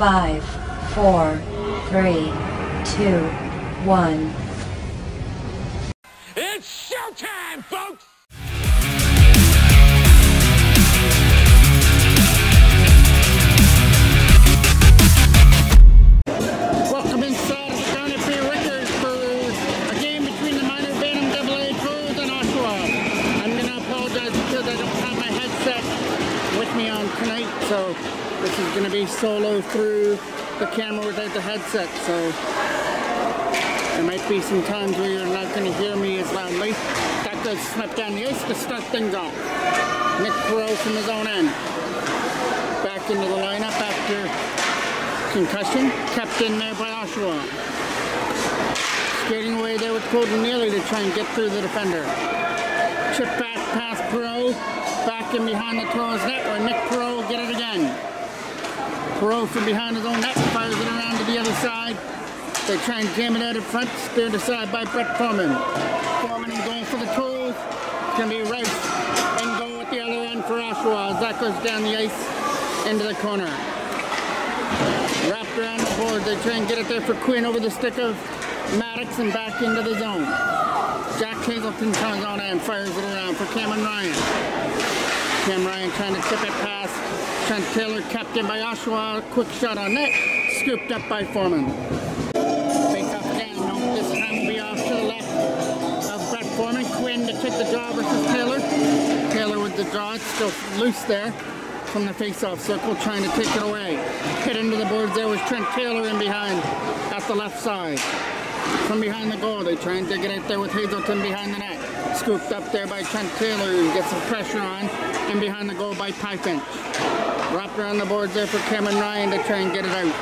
5, 4, 3, 2, 1. It's showtime, folks! Welcome inside the County Fair Records for a game between the minor Bantam Toros and Oshawa. I'm going to apologize because I don't have my headset with me on tonight, so this is going to be solo through the camera without the headset, so there might be some times where you're not going to hear me as loudly. That goes swept down the ice to start things off. Nick Toros from his own end. Back into the lineup after concussion, kept in there by Oshawa. Skating away there with Colton Neely to try and get through the defender. Chip back past Perot, back in behind the Toros net where Nick Perot get it again. Perot from behind his own net, fires it around to the other side. They try and jam it out in front, steered aside by Brett Foreman. Foreman in goal for the Toros. It's going to be Rouse in goal at the other end for Oshawa as that goes down the ice into the corner. Wrapped around the board, they try and get it there for Quinn over the stick of Maddox and back into the zone. Jack Hazelton comes on and fires it around for Cameron Ryan. Cam Ryan trying to tip it past Trent Taylor, kept in by Oshawa. Quick shot on net, scooped up by Foreman. Face off again, no, this time will be off to the left of Brett Foreman. Quinn to take the draw versus Taylor. Taylor with the draw, it's still loose there from the face-off circle, trying to take it away. Hit into the boards there was Trent Taylor in behind at the left side. From behind the goal, they try and dig it out there with Hazelton behind the net. Scooped up there by Trent Taylor, who gets some pressure on, and behind the goal by Pifinch. Wrapped around the boards there for Cameron Ryan to try and get it out.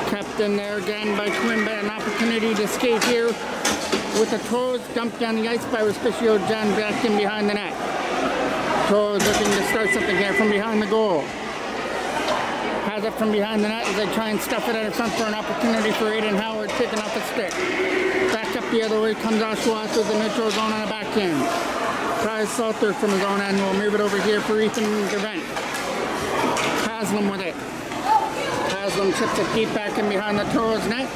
Kept in there again by Quinn, but an opportunity to skate here with the Toros. Dumped down the ice by Respicio John back in behind the net. Toros looking to start something here from behind the goal. Has it from behind the net as they try and stuff it out in front for an opportunity for Aiden Howard taking off the stick. Back up the other way comes Oshawa through the neutral zone on the back end. Tries Salter from his own end. We'll move it over here for Ethan Gavent. Haslam with it. Haslam chips it deep back in behind the Toros net.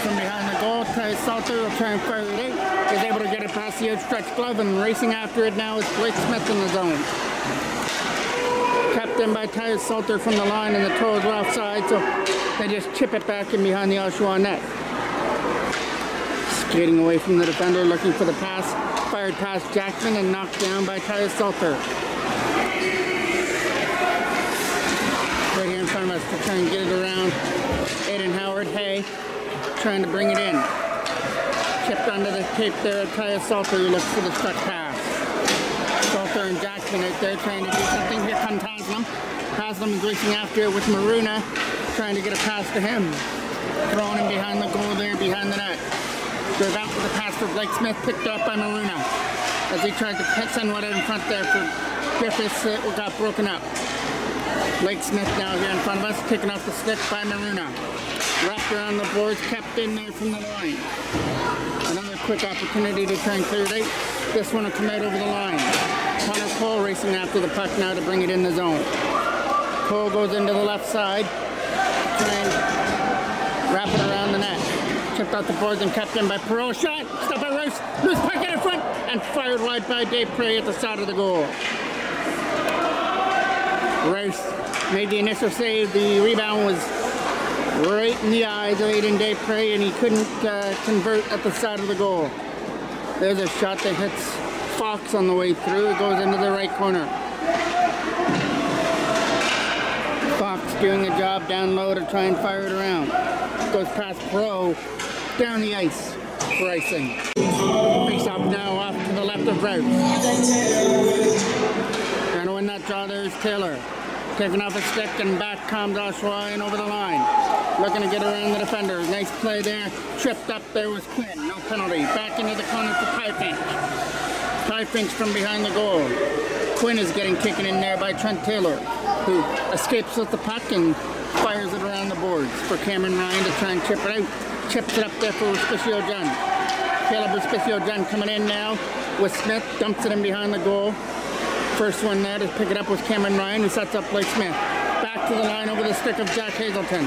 From behind the goal, Ty Salter will try and fire it out. He's able to get it past the outstretched glove, and racing after it now is Blake Smith in the zone. Kept in by Ty Salter from the line, and the Toros are offside, so they just chip it back in behind the Oshawa net. Skating away from the defender, looking for the pass. Fired past Jackson and knocked down by Ty Salter. Right here in front of us to try and get it around. Aiden Howard, Hay, trying to bring it in. Chipped under the tape there at Ty Salter, who looks for the stretch pass. Salter and Jackson out there trying to do something. Here comes Haslam. Haslam is racing after it with Maruna, trying to get a pass to him. Thrown in behind the goal there, behind the net. Goes out with a pass for Blake Smith, picked up by Maruna. As he tried to send one out in front there for Griffiths, it got broken up. Blake Smith now here in front of us, taken off the stick by Maruna. Wrapped around the boards, kept in there from the line. Another quick opportunity to try and clear it out. This one will come out over the line. Connor Cole racing after the puck now to bring it in the zone. Cole goes into the left side, try and wrap it around the net. Chipped out the boards and kept in by Perot. Shot, stop by Rouse, loose puck in front, and fired wide by Dave Prey at the side of the goal. Rouse made the initial save. The rebound was right in the eyes of Aiden Dave Prey, and he couldn't convert at the side of the goal. There's a shot that hits Fox on the way through. It goes into the right corner. Fox doing a job down low to try and fire it around. Goes past Pro, down the ice for icing. Face up now off to the left of Rouse. Trying to win that draw, there's Taylor. Taking off a stick and back comes Oshawa in over the line. Looking to get around the defender. Nice play there. Tripped up there was Quinn. No penalty. Back into the corner for Pifinch. Pifinch from behind the goal. Quinn is getting taken in there by Trent Taylor, who escapes with the puck and fires it around the boards for Cameron Ryan to try and chip it out. Chips it up there for Respicio John. Caleb Respicio John coming in now with Smith. Dumps it in behind the goal. First one there to pick it up was Cameron Ryan, who sets up Blake Smith. Back to the line over the stick of Jack Hazelton.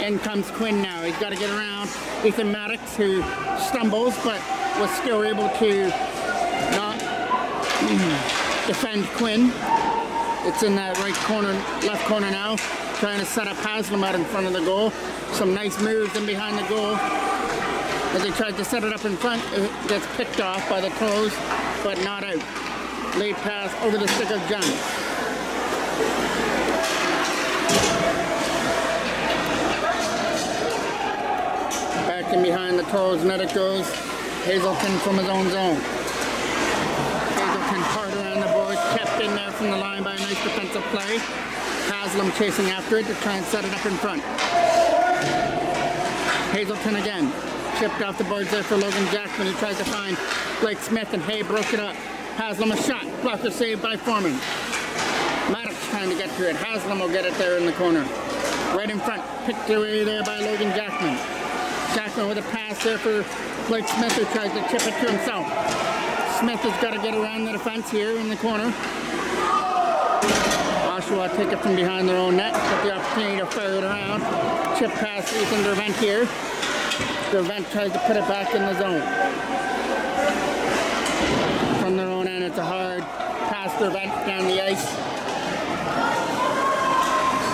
In comes Quinn now. He's got to get around Ethan Maddox, who stumbles but was still able to not defend Quinn. It's in that right corner, left corner now, trying to set up Haslam out in front of the goal. Some nice moves in behind the goal. As he tries to set it up in front, it gets picked off by the Toros, but not out. Late pass over the stick of John. Back in behind the Toros net it goes. Hazelton from his own zone. Hazelton hard around the boards, kept in there from the line by a nice defensive play. Haslam chasing after it to try and set it up in front. Hazelton again. Chipped off the boards there for Logan Jackman, who tries to find Blake Smith, and Hay broke it up. Haslam a shot. Blocker saved by Foreman. Maddox trying to get to it. Haslam will get it there in the corner. Right in front. Picked away there by Logan Jackman. Jackman with a pass there for Blake Smith, who tries to chip it to himself. Smith has got to get around the defense here in the corner. Oshawa take it from behind their own net. Get the opportunity to fire it around. Chip past Ethan Dervent here. Dervent tries to put it back in the zone. From their own end, it's a hard pass Dervent down the ice.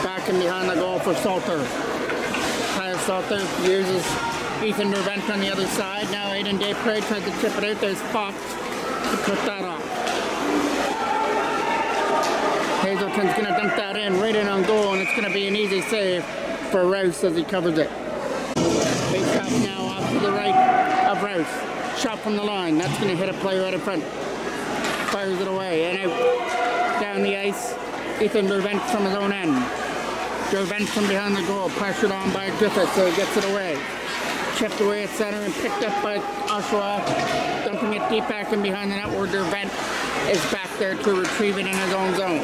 Back in behind the goal for Salter. Salter uses Ethan Dervent on the other side. Now Aiden Desprez tries to chip it out. There's Fox to put that off. Hazelton's going to dump that in, right in on goal, and it's going to be an easy save for Rouse as he covers it. Big shot now off to the right of Rouse. Shot from the line. That's going to hit a play right in front. Fires it away and out. Down the ice. Ethan Dervent from his own end. Dervent from behind the goal, pressured on by Griffith, so he gets it away. Chipped away at center and picked up by Oshawa, dumping it deep back in behind the net where Dervent is back there to retrieve it in his own zone.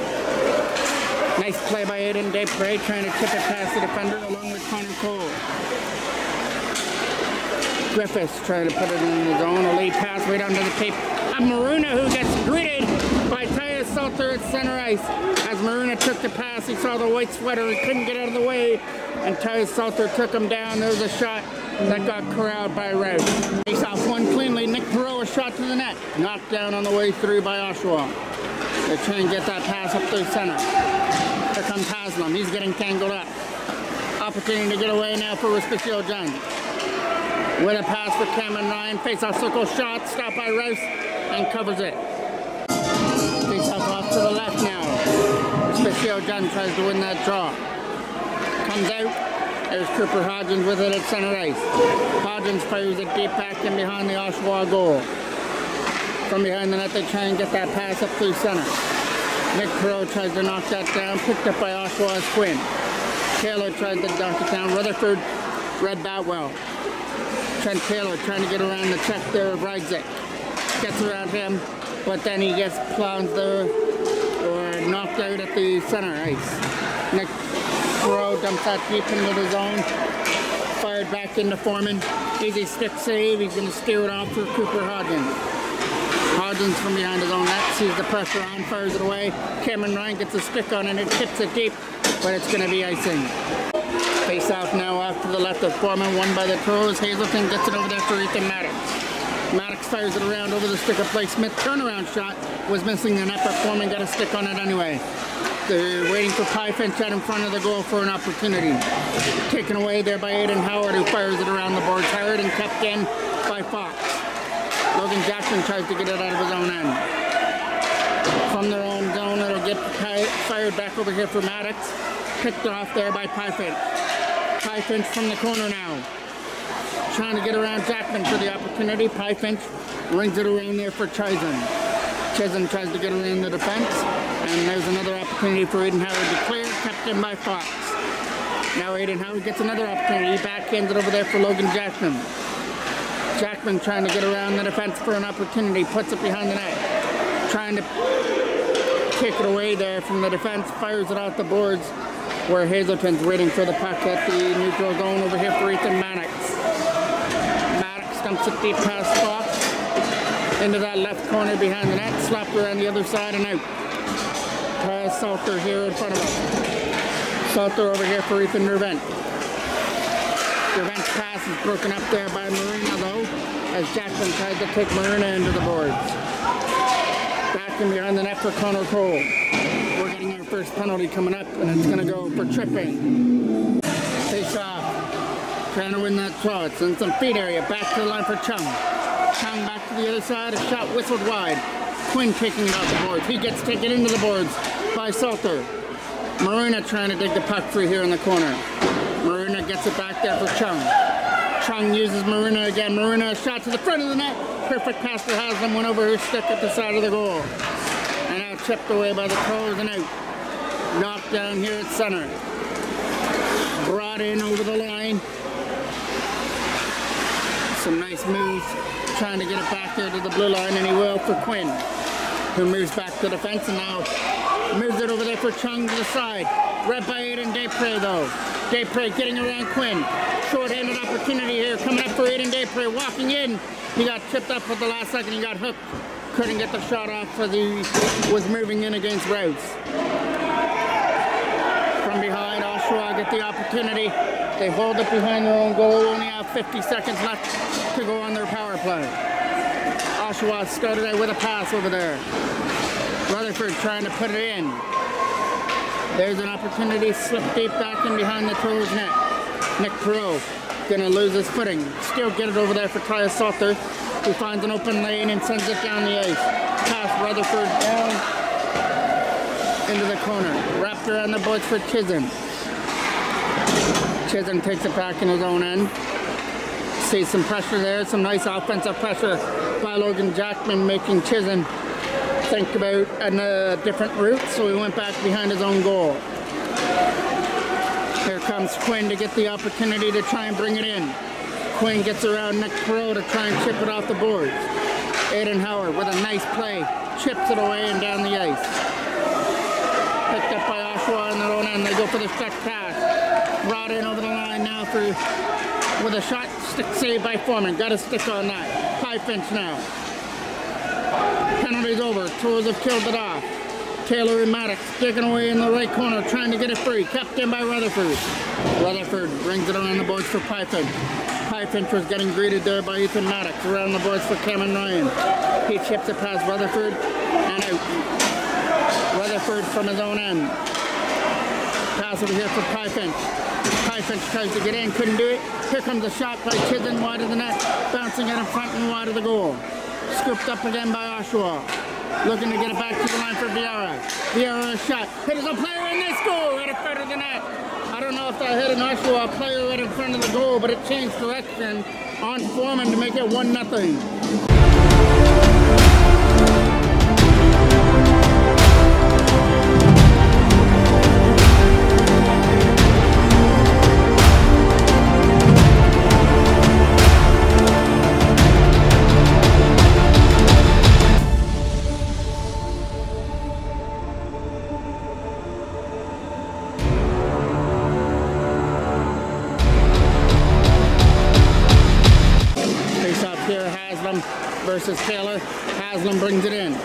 Nice play by Aiden Desprez, trying to chip it past the defender along with Connor Cole. Griffiths trying to put it in the zone, a lead pass right under the tape of Maruna, who gets greeted by Tyus Salter at center ice. As Maruna took the pass, he saw the white sweater, he couldn't get out of the way, and Tyus Salter took him down. There was a shot that got corralled by Rouse. Face off one cleanly, Nick Perot a shot to the net. Knocked down on the way through by Oshawa. They try and get that pass up through center. Here comes Haslam, he's getting tangled up. Opportunity to get away now for Respicio John. With a pass for Cameron Ryan, face off circle shot, stopped by Rouse, and covers it. Face off to the left now. Respicio John tries to win that draw. Comes out. There's Cooper Hodgins with it at center ice. Hodgins fires it deep back in behind the Oshawa goal. From behind the net, they try and get that pass up through center. Nick Perot tries to knock that down, picked up by Oshawa's Quinn. Taylor tries to knock it down. Rutherford, Red Batwell. Trent Taylor trying to get around the check there of Rydzik. Gets around him, but then he gets plunged there or knocked out at the center ice. Nick Perot dumps that deep into the zone. Fired back into Foreman. Easy stick save. He's going to steer it off for Cooper Hodgins. Hodgins from behind his own net sees the pressure on, fires it away. Cameron Ryan gets a stick on it, it hits it deep, but it's going to be icing. Face off now off to the left of Foreman, won by the Toros. Hazelton gets it over there for Ethan Maddox. Maddox fires it around over the stick of Blake Smith. Turnaround shot was missing the net, but Foreman got a stick on it anyway. They're waiting for Pie Finch out in front of the goal for an opportunity. Taken away there by Aiden Howard, who fires it around the boards. Howard and kept in by Fox. Logan Jackson tries to get it out of his own end. From their own zone, it'll get fired back over here for Maddox. Picked off there by Pie Finch. Pie Finch from the corner now. Trying to get around Jackman for the opportunity. Pie Finch rings it around there for Chisen. Chisen tries to get around the defense. And there's another opportunity for Aiden Howard to clear. Kept in by Fox. Now Aiden Howard gets another opportunity. He backhands it over there for Logan Jackman. Jackman trying to get around the defense for an opportunity. Puts it behind the net. Trying to kick it away there from the defense. Fires it off the boards where Hazelton's waiting for the puck at the neutral zone over here for Ethan Maddox. Maddox dumps it deep past Fox into that left corner behind the net. Slapped around the other side and out. Salter here in front of us. Salter over here for Ethan Dervent. Dervent's pass is broken up there by Marina though, as Jackson tried to take Marina into the boards. Back in behind the net for Connor Cole. We're getting our first penalty coming up, and it's going to go for tripping. Face off. Trying to win that throw. It's in some feed area. Back to the line for Chung. Chung back to the other side. A shot whistled wide. Quinn taking it off the boards. He gets taken into the boards by Salter. Marina trying to dig the puck free here in the corner. Marina gets it back there for Chung. Chung uses Marina again. Marina, a shot to the front of the net. Perfect pass for Haslam. Went over her stick at the side of the goal. And now chipped away by the Toros and out. Knocked down here at center. Brought in over the line. Some nice moves. Trying to get it back there to the blue line, and he will for Quinn, who moves back to defense and now moves it over there for Chung to the side. Read by Aiden Desprez though. Desprez getting around Quinn. Short-handed opportunity here coming up for Aiden Desprez. Walking in. He got tripped up at the last second. He got hooked. Couldn't get the shot off as he was moving in against Rouse. From behind, Oshawa get the opportunity. They hold it behind their own goal. Only have 50 seconds left to go on their power play. Oshawa started out with a pass over there. Rutherford trying to put it in. There's an opportunity, slip deep back in behind the Toros net. Nick Perot gonna lose his footing. Still get it over there for Tyus Salter, who finds an open lane and sends it down the ice. Pass Rutherford down into the corner. Wrapped around the boards for Chisholm. Chisholm takes it back in his own end. Sees some pressure there, some nice offensive pressure by Logan Jackman, making Chisholm think about a different route, so he went back behind his own goal. Here comes Quinn to get the opportunity to try and bring it in. Quinn gets around Nick Perot to try and chip it off the boards. Aiden Howard with a nice play, chips it away and down the ice. Picked up by Oshawa on their own end. They go for the stretch pass. Brought in over the line now with a shot stick save by Foreman. Got a stick on that. 5 inch now. Penalty's over. Toros have killed it off. Taylor and Maddox digging away in the right corner, trying to get it free. Kept in by Rutherford. Rutherford brings it around the boards for Python. Python was getting greeted there by Ethan Maddox. Around the boards for Cameron Ryan. He chips it past Rutherford and out. Rutherford from his own end. Pass over here for Python. Python tries to get in, couldn't do it. Here comes a shot by Chisholm, wide of the net. Bouncing it in front and wide of the goal. Scooped up again by Oshawa. Looking to get it back to the line for Vieira. Vieira shot. Hit a player in this goal right in front of the net. I don't know if that hit an Oshawa player right in front of the goal, but it changed direction on Foreman to make it 1-0. Versus Taylor. Haslam brings it in.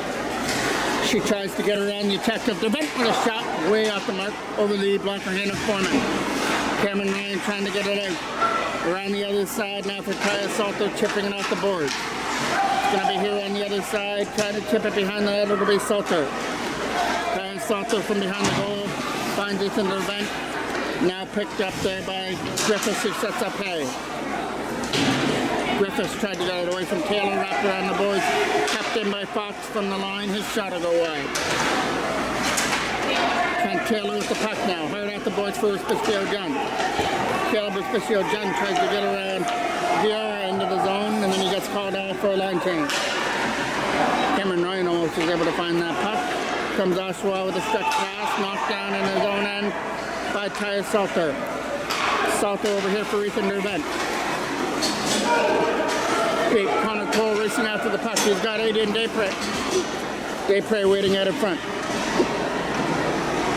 She tries to get around the attack of Dervent with a shot way off the mark over the blocker hand of Foreman. Cameron Ryan trying to get it out. Around the other side now for Tyus Salter, chipping it off the board. It's going to be here on the other side, trying to chip it behind the net. It'll be Salter. Tyus Salter from behind the goal finds Ethan Dervent. Now picked up there by Griffiths, who sets up play. Griffiths tried to get it away from Taylor, wrapped around the boards, kept in by Fox from the line. His shot will go wide. And Taylor with the puck now. Hard out the boards for Hospicio Jung. Caleb Hospicio Jung tries to get around Vieira into the zone, and then he gets called out for a line change. Cameron Ryan almost was able to find that puck. Comes Oshawa with a stretch pass, knocked down in his own end by Tyus Salter. Salter over here for Ethan Dervent. Connor Cole racing after the puck. He's got Aiden Desprez. Desprez waiting out in front.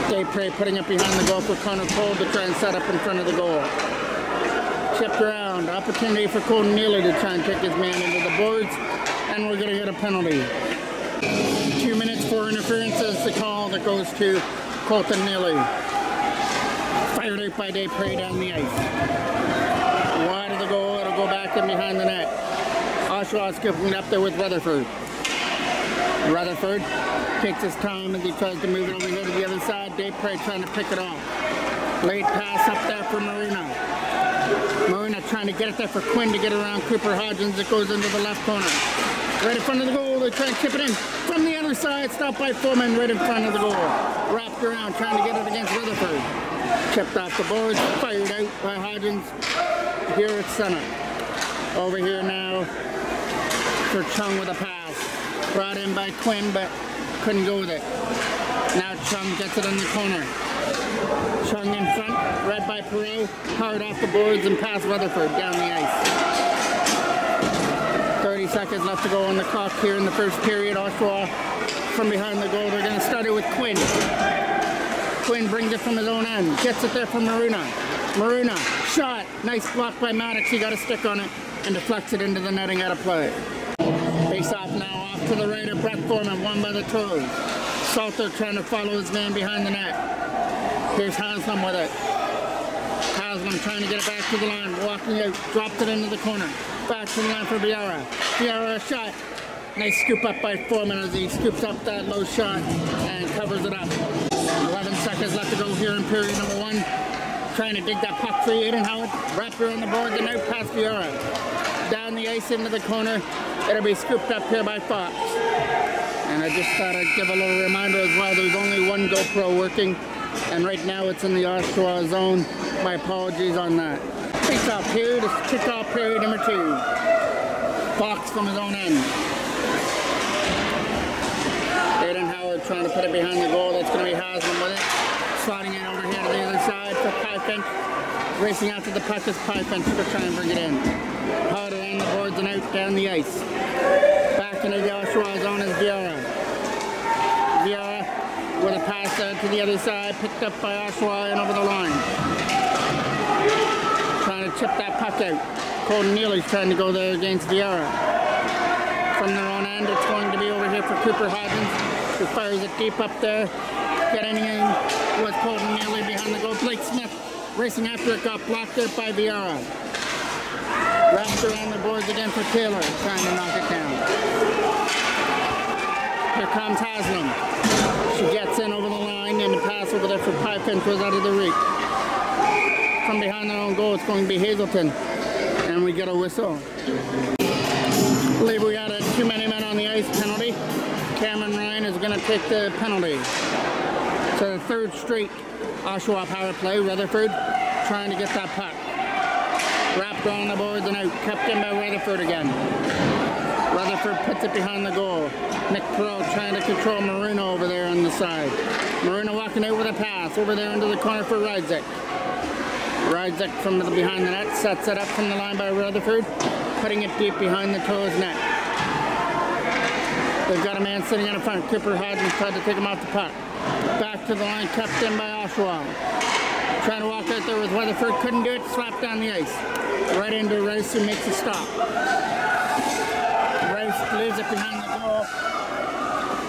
Desprez putting it behind the goal for Connor Cole to try and set up in front of the goal. Chipped around. Opportunity for Colton Neely to try and take his man into the boards. And we're going to get a penalty. 2 minutes for interference is the call that goes to Colton Neely. Fired out by Desprez down the ice. Wide of the goal, it'll go back in behind the net. Oshawa skipping it up there with Rutherford. Rutherford takes his time as he tries to move it over here to the other side. Desprez trying to pick it off. Late pass up there for Marina. Marina trying to get it there for Quinn to get around Cooper Hodgins. It goes into the left corner. Right in front of the goal, they try to chip it in. From the other side, stopped by Foreman right in front of the goal. Wrapped around, trying to get it against Rutherford. Chipped off the boards, fired out by Hodgins. Here at center. Over here now for Chung with a pass. Brought in by Quinn, but couldn't go with it. Now Chung gets it in the corner. Chung in front, read by Perot, hard off the boards and past Rutherford down the ice. 30 seconds left to go on the clock here in the first period. Oshawa from behind the goal. They're going to start it with Quinn. Quinn brings it from his own end. Gets it there from Maruna. Maruna, shot. Nice block by Maddox. He got a stick on it and deflects it into the netting out of play. Face off now off to the right of Brett Foreman, won by the Toros. Salter trying to follow his man behind the net. Here's Haslam with it. Haslam trying to get it back to the line, walking out, dropped it into the corner. Back to the line for Vieira. Vieira shot. Nice scoop up by Foreman as he scoops up that low shot and covers it up. 11 seconds left to go here in period number 1. Trying to dig that puck free. Aiden Howard wrapped around the board and out past Vieira. Down the ice into the corner. It'll be scooped up here by Fox. And I just thought I'd give a little reminder as well. There's only one GoPro working. And right now it's in the Oshawa zone. My apologies on that. Face-off period is kick-off period number 2. Fox from his own end. Aiden Howard trying to put it behind the goal. That's going to be Haslam with it. Sliding it over here to the other side for Pyfinch. Racing after the puck is Pyfinch to try and bring it in. Hard around the boards and out down the ice. Back into the Oshawa zone is Vieira. Vieira with a pass out to the other side, picked up by Oshawa and over the line. Trying to chip that puck out. Colton Neely's trying to go there against Vieira. From their own end, it's going to be over here for Cooper Hodgins, who fires it deep up there. Getting in with Colton Neely behind the goal. Blake Smith racing after it, got blocked out by Vieira. Wrapped around the boards again for Taylor, trying to knock it down. Here comes Haslam. She gets in over the line, and the pass over there for Pyfinch was out of the reach. From behind their own goal, it's going to be Hazelton. And we get a whistle. I believe we got a too many men on the ice penalty. Cameron Ryan is going to take the penalty. So the third straight Oshawa power play. Rutherford trying to get that puck. Wrapped on the boards and out. Kept in by Rutherford again. Rutherford puts it behind the goal. Nick Perot trying to control Marino over there on the side. Marino walking out with a pass. Over there into the corner for Rydzik. Rydzik from behind the net. Sets it up from the line by Rutherford. Putting it deep behind the Toros net. They've got a man sitting in front. Cooper Hodgins tried to take him off the puck. Back to the line, kept in by Oshawa. Trying to walk out there with Rutherford, couldn't do it, slapped down the ice. Right into Rice, who makes a stop. Rice leaves it behind the goal.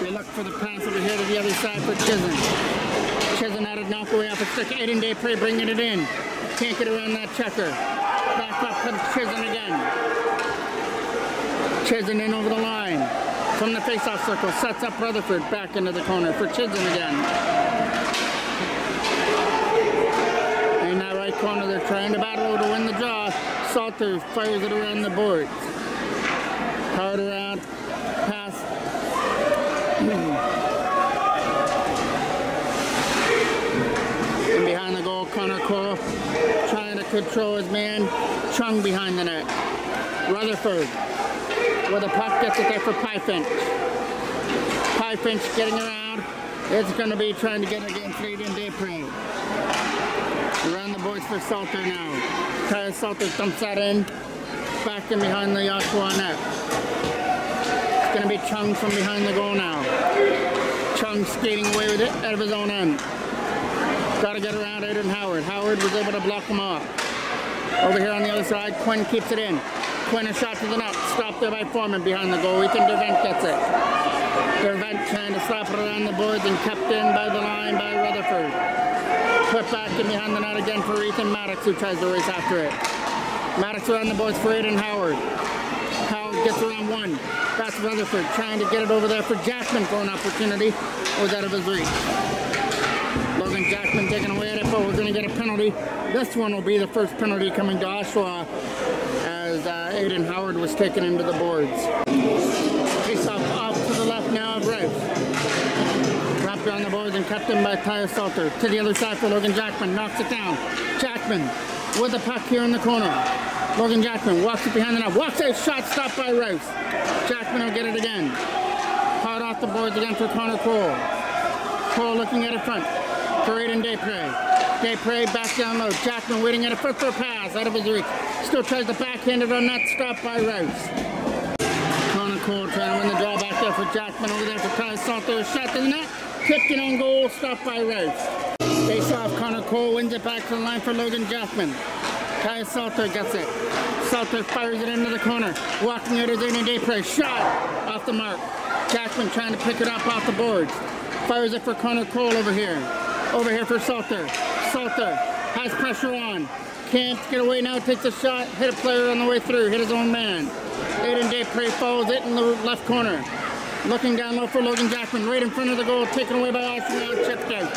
We look for the pass over here to the other side for Chisholm. Chisholm had it knocked away off a stick. Aiden Desprez bringing it in. Can't get around that checker. Back up comes Chisholm again. Chisholm in over the line. From the face-off circle, sets up Rutherford back into the corner for Chisholm again. In that right corner, they're trying to battle to win the draw. Salter fires it around the boards. Hard around, pass. And behind the goal, Connor Cole trying to control his man. Chung behind the net. Rutherford with a puck, gets it there for Pyfinch. Pyfinch getting around. It's going to be trying to get against Aiden Desprez. Around the boards for Salter now. Tyler Salter dumps that in. Back in behind the Oshawa net. It's going to be Chung from behind the goal now. Chung skating away with it out of his own end. Got to get around Aiden Howard. Howard was able to block him off. Over here on the other side, Quinn keeps it in. Quinn a shot to the net. Stopped there by Foreman behind the goal. Ethan DeVent gets it. Dervent trying to slap it around the boards and kept in by the line by Rutherford. Put back in behind the net again for Ethan Maddox, who tries to race after it. Maddox around the boards for Aiden Howard. Howard gets around one. That's Rutherford trying to get it over there for Jackman for an opportunity. It was out of his reach. Logan Jackman taking away at it, but we're going to get a penalty. This one will be the first penalty coming to Oshawa as Aiden Howard was taken into the boards. Face off to the left now of Rice. Wrapped around the boards and kept in by Tyler Salter. To the other side for Logan Jackman. Knocks it down. Jackman with the puck here in the corner. Logan Jackman walks it behind the net. Walks a shot stopped by Rice. Jackman will get it again. Hard off the boards again for Connor Cole. Cole looking at it front for Aiden Desprez. Desprez back down low. Jackman waiting at a foot for a pass out of his reach. Still tries to backhand it on net. Stopped by Rice. Connor Cole trying to win the draw back there for Jackman over there for Tyler Salter. Shot to the net. Kicked in on goal. Stopped by Rice. Face off. Connor Cole wins it back to the line for Logan Jackman. Tyler Salter gets it. Salter fires it into the corner. Walking out is Aiden Desprez. Shot off the mark. Jackman trying to pick it up off the boards. Fires it for Connor Cole over here. Over here for Salter. Salter has pressure on. Can't get away now. Takes a shot. Hit a player on the way through. Hit his own man. Aiden Desprez follows it in the left corner. Looking down low for Logan Jackman. Right in front of the goal. Taken away by Oshawa. Chipped out.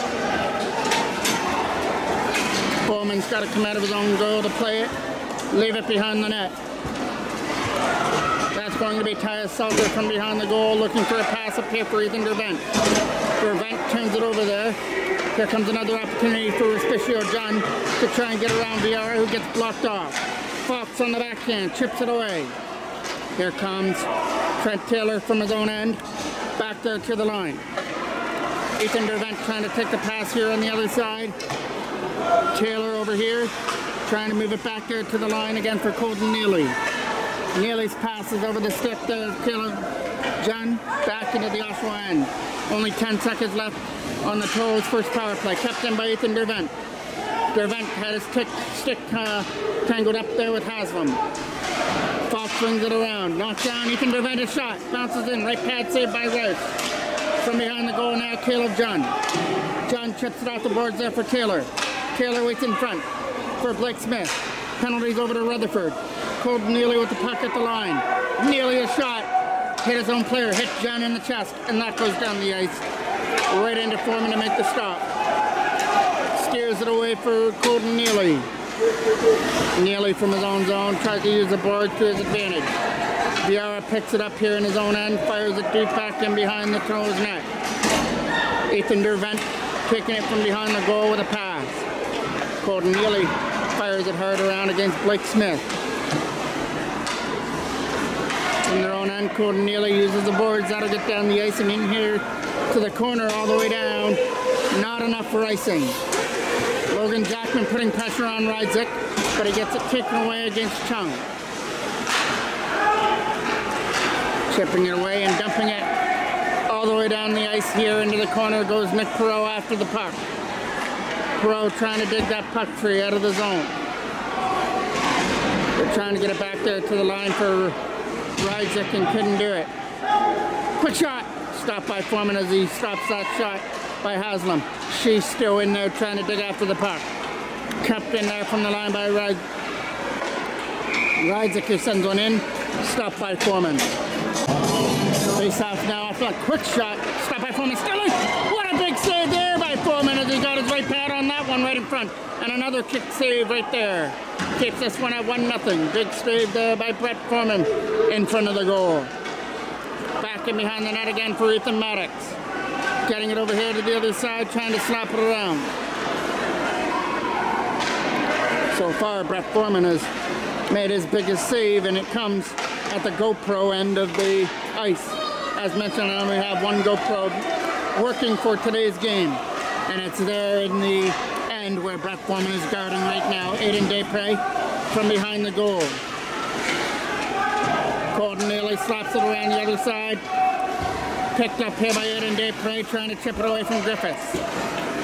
Bowman's got to come out of his own goal to play it. Leave it behind the net. That's going to be Tyler Salter from behind the goal, looking for a pass up here for Ethan Dervent. Dervent turns it over there. Here comes another opportunity for Respicio John to try and get around Villar, who gets blocked off. Fox on the backhand, chips it away. Here comes Trent Taylor from his own end, back there to the line. Ethan Dervent trying to take the pass here on the other side. Taylor over here, trying to move it back there to the line again for Colton Neely. Neely's pass is over the stick there. Taylor John back into the Oshawa end. Only 10 seconds left on the Toros' first power play. Kept in by Ethan Dervent. Dervent had his stick tangled up there with Haslam. Fox swings it around. Knocked down. Ethan Dervent a shot. Bounces in. Right pad saved by Rice. From behind the goal now, Caleb John. John chips it off the boards there for Taylor. Taylor waits in front for Blake Smith. Penalties over to Rutherford. Colton Neely with the puck at the line. Neely a shot. Hit his own player. Hit John in the chest. And that goes down the ice. Right into Foreman to make the stop. Steers it away for Colton Neely. Neely from his own zone tries to use the boards to his advantage. Villar picks it up here in his own end. Fires it deep back in behind the Toros net. Ethan Dervent kicking it from behind the goal with a pass. Colton Neely fires it hard around against Blake Smith. From their own end, Colton Neely uses the boards. That'll get down the ice and in here to the corner all the way down. Not enough for icing. Logan Jackman putting pressure on Rydzik, but he gets it taken away against Chung. Chipping it away and dumping it all the way down the ice here into the corner goes Nick Perot after the puck. Perot trying to dig that puck free out of the zone. They're trying to get it back there to the line for Rydzik and couldn't do it. Quick shot. Stopped by Foreman as he stops that shot by Haslam. She's still in there trying to dig after the puck. Kept in there from the line by Rydzik who sends one in. Stopped by Foreman. Face off now off a quick shot. Stopped by Foreman. Still in. What a big save there by Foreman as he got his right pad on that one right in front. And another kick save right there. Keeps this one at 1-0. Big save there by Brett Foreman in front of the goal. Back in behind the net again for Ethan Maddox. Getting it over here to the other side, trying to slap it around. So far, Brett Foreman has made his biggest save, and it comes at the GoPro end of the ice. As mentioned, I only have one GoPro working for today's game, and it's there in the end where Brett Foreman is guarding right now. Aiden Desprez from behind the goal. Colton Neely slaps it around the other side. Picked up here by Aiden Desprez, trying to chip it away from Griffiths.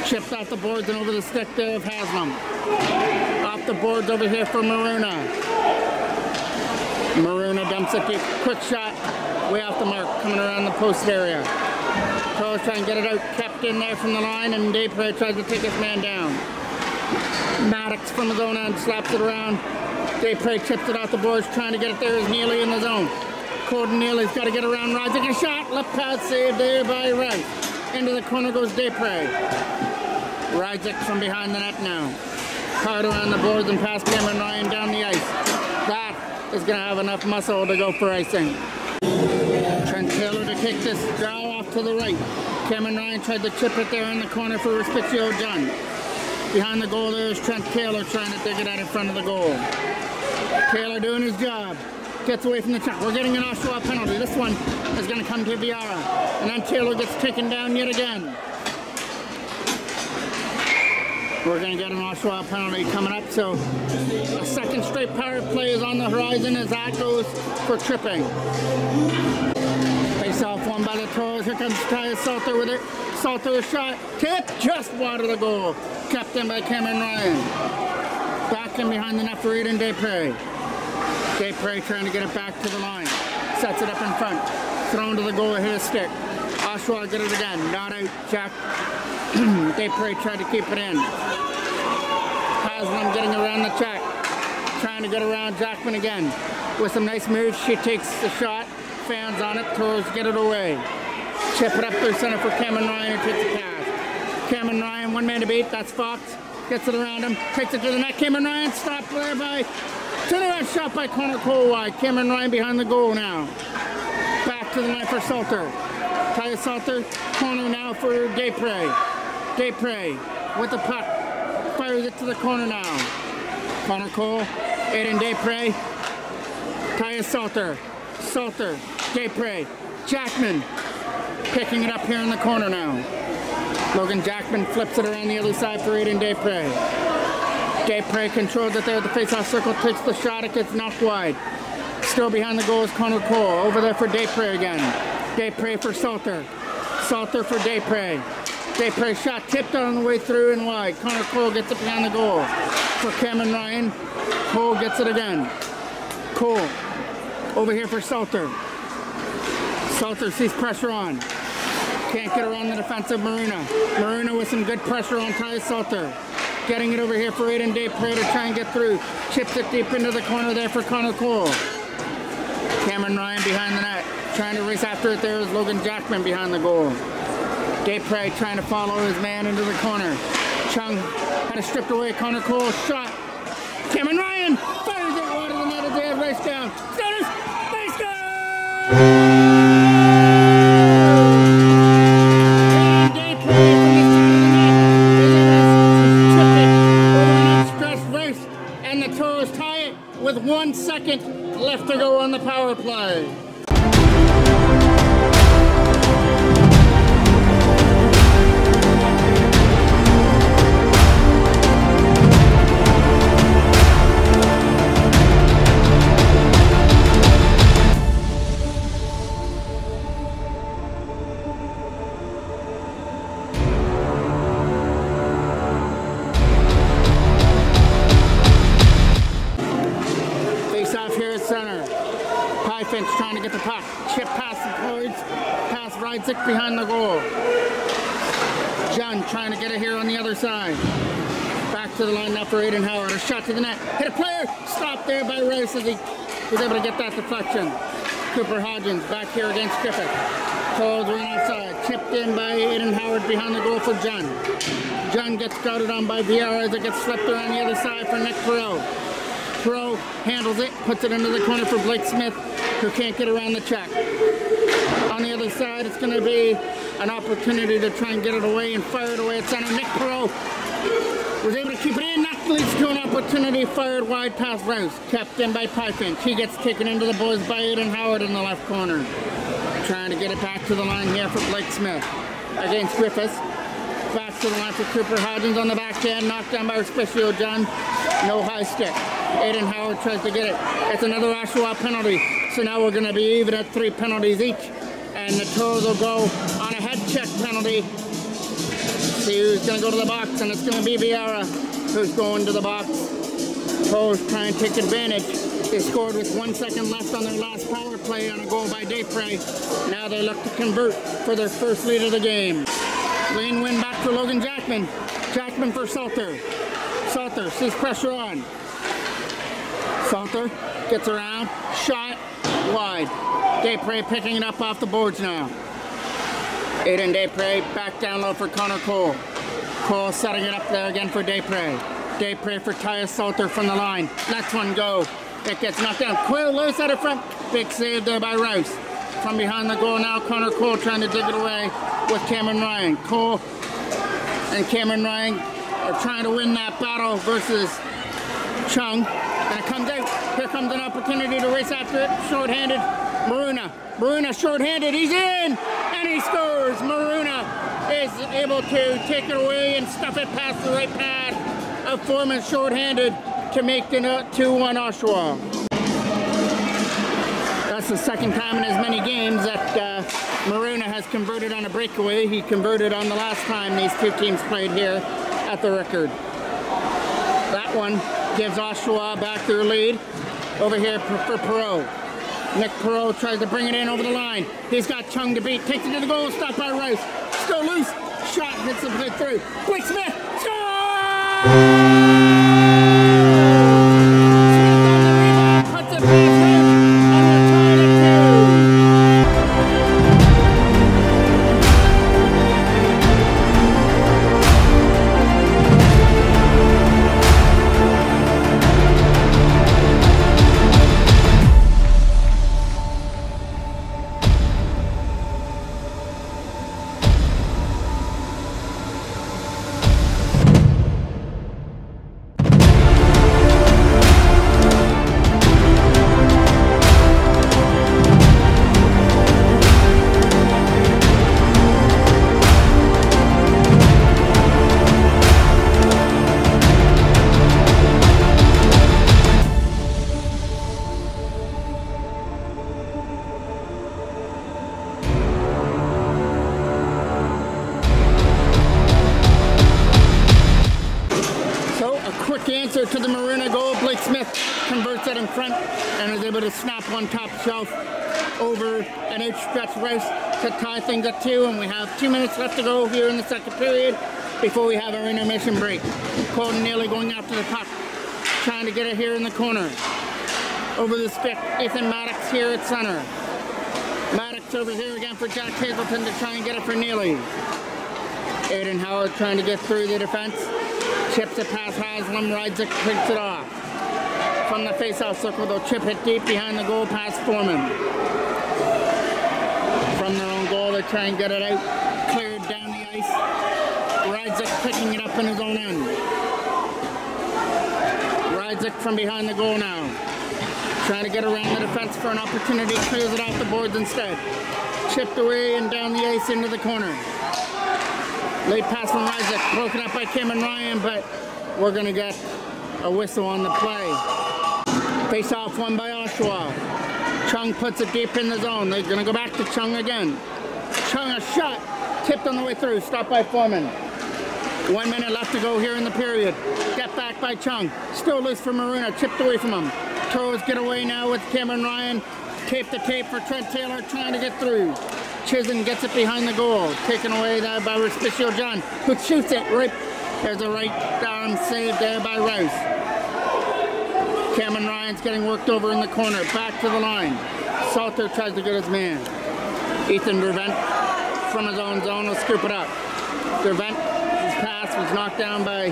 Chipped off the boards and over the stick there of Haslam. Off the boards over here for Maruna. Maruna dumps it deep. Quick shot way off the mark, coming around the post area. Toros trying to get it out, kept in there from the line, and Desprez tries to take his man down. Maddox from his own end slaps it around. Desprez chips it off the boards, trying to get it there. Is Neely in the zone. Colton Neely's got to get around Rides. Taking a shot, left pass saved there by Rice. Into the corner goes Desprez. Rides it from behind the net now. Hard around the boards and past Cameron Ryan down the ice. That is going to have enough muscle to go for icing. Trent Taylor to kick this draw off to the right. Cameron Ryan tried to chip it there in the corner for Respiccio John. Behind the goal there is Trent Taylor trying to dig it out in front of the goal. Taylor doing his job. Gets away from the check. We're getting an Oshawa penalty. This one is going to come to Viara. And then Taylor gets taken down yet again. We're going to get an Oshawa penalty coming up. So a second straight power play is on the horizon as that goes for tripping. Face off one by the Toros. Here comes Tyus Salter with it. Salter shot. Tip just wide of the goal. Kept in by Cameron Ryan. Back in behind the net for Aiden Desprez. Desprez trying to get it back to the line. Sets it up in front. Thrown to the goal, hit a stick. Oshawa get it again. Not out. Jack. Desprez tried to keep it in. Haslam getting around the check. Trying to get around Jackman again. With some nice moves, she takes the shot. Fans on it. Toros get it away. Chip it up through center for Cameron Ryan who takes the pass. Cameron Ryan, one man to beat. That's Fox. Gets it around him. Takes it to the net. Cameron Ryan stopped there by... Turnaround shot by Connor Cole wide. Cameron Ryan behind the goal now. Back to the line for Salter. Tyus Salter. Corner now for Desprez. Desprez with the puck. Fires it to the corner now. Connor Cole. Aiden Desprez. Tyus Salter. Salter. Desprez. Jackman. Picking it up here in the corner now. Logan Jackman flips it around the other side for Aiden Desprez. Desprez controls it there at the face-off circle, takes the shot, it gets knocked wide. Still behind the goal is Connor Cole. Over there for Desprez again. Desprez for Salter. Salter for Desprez. Desprez shot tipped on the way through and wide. Connor Cole gets it behind the goal. For Cameron Ryan. Cole gets it again. Cole. Over here for Salter. Salter sees pressure on. Can't get around the defensive Marina. Marina with some good pressure on Tyus Salter. Getting it over here for Aiden Desprez to try and get through. Chips it deep into the corner there for Connor Cole. Cameron Ryan behind the net. Trying to race after it there is Logan Jackman behind the goal. Desprez trying to follow his man into the corner. Chung had it stripped away. Connor Cole shot. Cameron Ryan fires it wide of the net as they have raced down. Status, they score! With 1 second left to go on the power play. Trying to get the puck. Chip past the boards. Past Ridzic behind the goal. John trying to get it here on the other side. Back to the line now for Aiden Howard. A shot to the net. Hit a player. Stopped there by Rice as he was able to get that deflection. Cooper Hodgins back here against Griffith. Toros right outside. Chipped in by Aiden Howard behind the goal for John. John gets scouted on by Viara as it gets slipped around the other side for Nick Perot. Perot handles it. Puts it into the corner for Blake Smith, who can't get around the check. On the other side, it's going to be an opportunity to try and get it away and fire it away at center. Nick Perot was able to keep it in. That leads to an opportunity fired wide past Rouse. Kept in by Python. He gets taken into the boards by Aiden Howard in the left corner. Trying to get it back to the line here for Blake Smith against Griffiths. Back to the line for Cooper Hodgins on the backhand. Knocked down by Respiccio John. No high stick. Aiden Howard tries to get it. It's another Oshawa penalty. So now we're going to be even at 3 penalties each. And the Toros will go on a head check penalty. See who's going to go to the box. And it's going to be Viara who's going to the box. Toros try and take advantage. They scored with 1 second left on their last power play on a goal by Daypray. Now they look to convert for their first lead of the game. Clean win back for Logan Jackman. Jackman for Salter. Salter sees pressure on. Salter gets around, shot, wide. Daypray picking it up off the boards now. Aiden Daypray back down low for Connor Cole. Cole setting it up there again for Daypray. Daypray for Tyus Salter from the line. Lets one go. It gets knocked down. Quill loose out of front. Big save there by Rouse. From behind the goal now, Connor Cole trying to dig it away with Cameron Ryan. Cole and Cameron Ryan are trying to win that battle versus Chung. And it comes out. Here comes an opportunity to race after it. Short-handed. Maruna short-handed. He's in! And he scores! Maruna is able to take it away and stuff it past the right pad of Foreman short-handed to make the 2-1 Oshawa. That's the second time in as many games that Maruna has converted on a breakaway. He converted on the last time these two teams played here at the record. That one gives Oshawa back their lead over here for Perot. Nick Perot tries to bring it in over the line. He's got Chung to beat. Takes it to the goal. Stopped by Rice. Still loose. Shot hits the play through. Blake Smith. Score! Answer to the Maruna goal. Blake Smith converts it in front and is able to snap one top shelf over an outstretched Rice to tie things at 2, and we have 2 minutes left to go here in the second period before we have our intermission break. Colton Neely going after the puck, trying to get it here in the corner. Over the stick, Ethan Maddox here at center. Maddox over here again for Jack Hazelton to try and get it for Neely. Aiden Howard trying to get through the defense. Chips it past Haslam, rides it, picks it off. From the face-off circle, they'll chip it deep behind the goal past Foreman. From their own goal, they try and get it out. Cleared down the ice. Rides it, picking it up in his own end. Rides it from behind the goal now. Trying to get around the defense for an opportunity, clears it off the boards instead. Chipped away and down the ice into the corner. Late pass from Isaac, broken up by Cameron Ryan, but we're going to get a whistle on the play. Face off won by Oshawa. Chung puts it deep in the zone. They're going to go back to Chung again. Chung, a shot, tipped on the way through, stopped by Foreman. 1 minute left to go here in the period. Get back by Chung. Still loose for Maruna, chipped away from him. Toros get away now with Cameron Ryan. Tape to tape for Trent Taylor, trying to get through. Chisholm gets it behind the goal, taken away there by Respicio John, who shoots it right. There's a right arm save there by Rouse. Cameron Ryan's getting worked over in the corner, back to the line. Salter tries to get his man. Ethan Dervent from his own zone will scoop it up. Dervent, his pass was knocked down by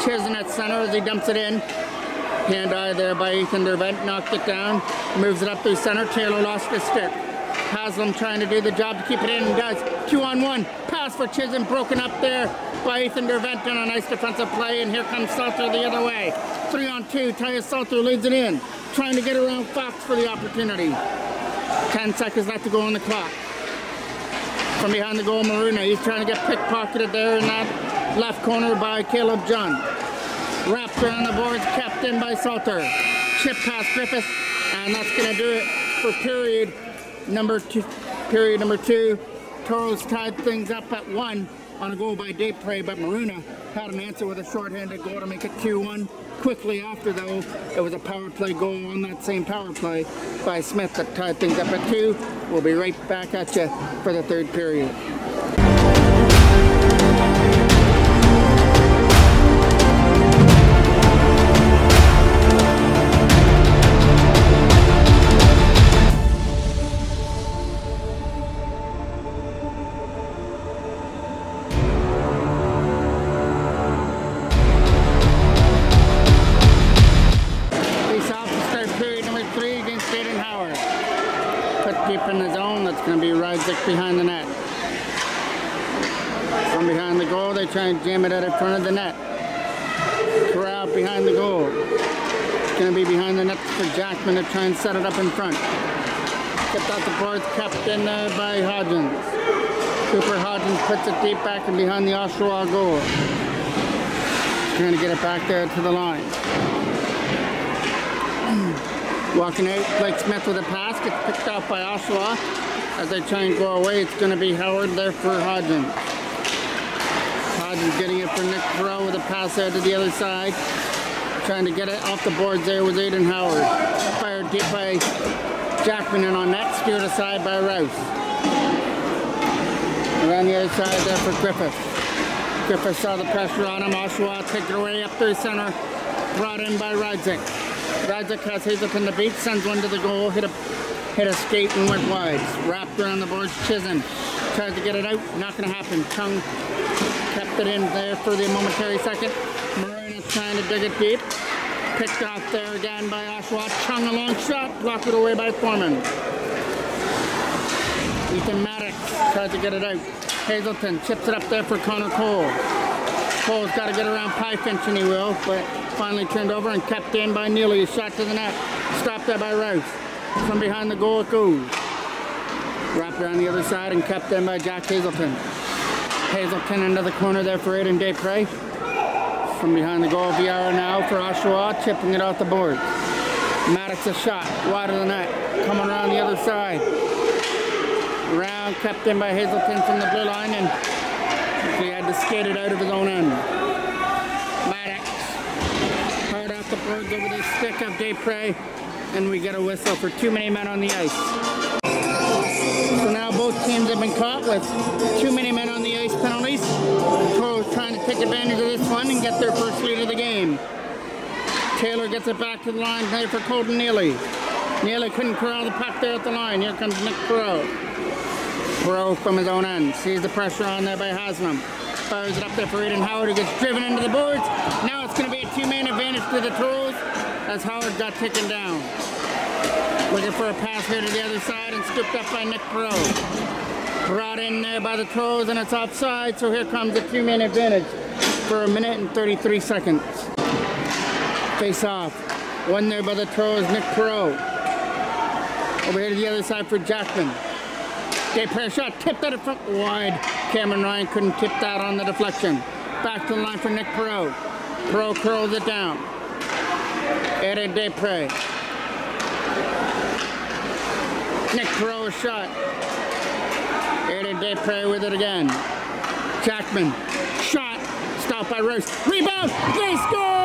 Chisholm at center as he dumps it in. Hand-eye there by Ethan Dervent, knocked it down, moves it up through center. Taylor lost his stick. Haslam trying to do the job to keep it in and does. 2-on-1. Pass for Chisholm, broken up there by Ethan Dervent on a nice defensive play, and here comes Salter the other way. 3-on-2. Tyus Salter leads it in. Trying to get around Fox for the opportunity. 10 seconds left to go on the clock. From behind the goal, Maruna. He's trying to get pickpocketed there in that left corner by Caleb John. Wrapped around the boards, kept in by Salter. Chip past Griffith, and that's going to do it for period number two. Toros tied things up at 1 on a goal by Daypray, but Maruna had an answer with a short-handed goal to make it 2-1. Quickly after, though, it was a power play goal on that same power play by Smith that tied things up at 2. We'll be right back at you for the third period. Deep in the zone, that's going to be Ryzik behind the net. From behind the goal, they try and jam it out in front of the net. Corral behind the goal. It's going to be behind the net for Jackman to try and set it up in front. Kept out the boards, kept in there by Hodgins. Cooper Hodgins puts it deep back and behind the Oshawa goal. Trying to get it back there to the line. Walking out, Blake Smith with a pass, gets picked off by Oshawa. As they try and go away, it's going to be Howard there for Hodgins. Hodgins getting it for Nick Perot with a pass out to the other side. Trying to get it off the boards there was Aiden Howard. Fired deep by Jackman and on net, steered aside by Rouse. Around the other side there for Griffith. Griffith saw the pressure on him. Oshawa take it away up through center. Brought in by Ryzik. Ryzik has Hazelton the beat, sends one to the goal, hit a skate and went wide. Wrapped around the boards, Chisholm tried to get it out, not going to happen. Chung kept it in there for the momentary second. Moreno trying to dig it deep. Picked off there again by Oshawa. Chung a long shot, blocked it away by Foreman. Ethan Maddox tries to get it out. Hazelton chips it up there for Connor Cole. Cole's got to get around Piefinch and he will, but finally turned over and kept in by Neely. A shot to the net. Stopped there by Rouse. From behind the goal it goes. Wrapped around the other side and kept in by Jack Hazelton. Hazelton into the corner there for Aiden Desprez. From behind the goal, Viara now for Oshawa, chipping it off the board. Maddox a shot, wide of the net. Coming around the other side. Round kept in by Hazelton from the blue line and he had to skate it out of his own end. Maddox hard off the boards over the stick of Desprez, and we get a whistle for too many men on the ice. So now both teams have been caught with too many men on the ice penalties. Toros trying to take advantage of this one and get their first lead of the game. Taylor gets it back to the line there for Colton Neely. Neely couldn't corral the puck there at the line. Here comes Nick Perot. Perot from his own end. Sees the pressure on there by Haslam. Fires it up there for Aiden Howard, who gets driven into the boards. Now it's going to be a two-man advantage to the Toros as Howard got taken down. Looking for a pass here to the other side and scooped up by Nick Perot. Brought in there by the Toros and it's offside, so here comes a two-man advantage for 1 minute and 33 seconds. Face off. One there by the Toros, Nick Perot. Over here to the other side for Jackman. Desprez shot, tipped out in front, wide. Cameron Ryan couldn't tip that on the deflection. Back to the line for Nick Perot. Perot curls it down. Added Desprez. Nick Perot shot. Added Desprez with it again. Jackman shot, stopped by Rouse. Rebound, they score!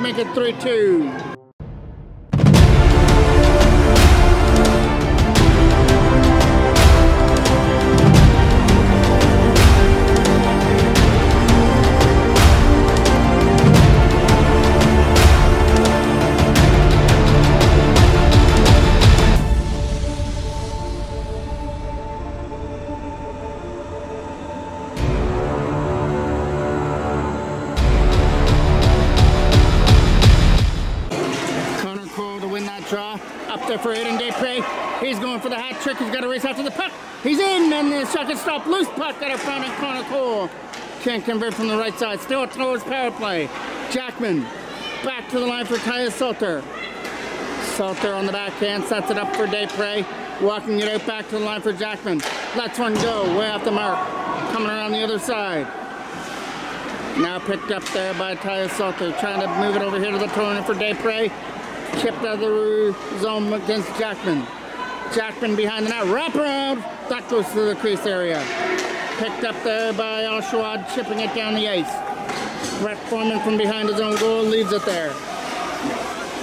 Make it 3-2. Up there for Aiden Desprez. He's going for the hat trick. He's got to race after the puck. He's in, and the shot can stop. Loose puck out of front of Connor Cole. Can't convert from the right side. Still a Toros power play. Jackman back to the line for Tyus Salter. Salter on the backhand sets it up for Desprez. Walking it out back to the line for Jackman. Lets one go way off the mark. Coming around the other side. Now picked up there by Tyus Salter. Trying to move it over here to the corner for Desprez. Chipped out of the zone against Jackman. Jackman behind the net, wrap around. That goes through the crease area. Picked up there by Oshawa, chipping it down the ice. Brett Foreman from behind his own goal leaves it there.